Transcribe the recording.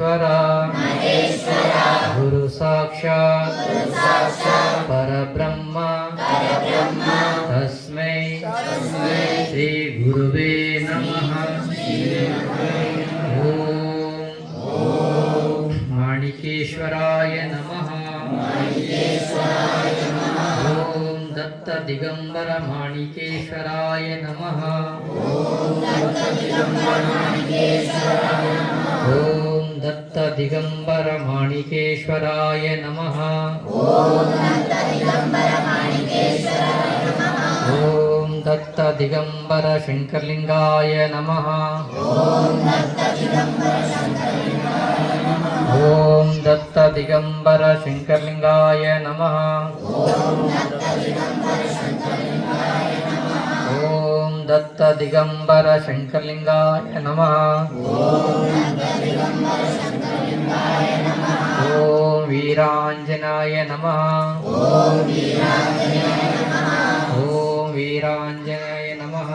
ಮಹೇಶ್ವರ ಗುರು ಸಾಕ್ಷಾತ್ ಪರಬ್ರಹ್ಮ ತಸ್ಮೈ ಶ್ರೀ ಗುರುವೇ ನಮಃ. ಓಂ ಮಾಣಿಕೇಶ್ವರಾಯ ನಮಃ. ಓಂ ದತ್ತ ದಿಗಂಬರ ಮಾಣಿಕೇಶ್ವರಾಯ ನಮಃ. ಓಂ ದತ್ತ ದಿಗಂಬರ ಮಾಣಿಕೇಶ್ವರಾಯ ನಮಃ. ಓಂ ದತ್ತ ದಿಗಂಬರ ಶಂಕರಲಿಂಗಾಯ ನಮಃ. ಓಂ ದತ್ತ ದಿಗಂಬರ ಶಂಕರಲಿಂಗಾಯ ನಮಃ. ಓಂ ದತ್ತ ದಿಗಂಬರ ಶಂಕರಲಿಂಗಾಯ ನಮಃ. ಓಂ ವೀರಾಂಜನಾಯ ನಮಃ. ಓಂ ವೀರಾಂಜನಾಯ ನಮಃ.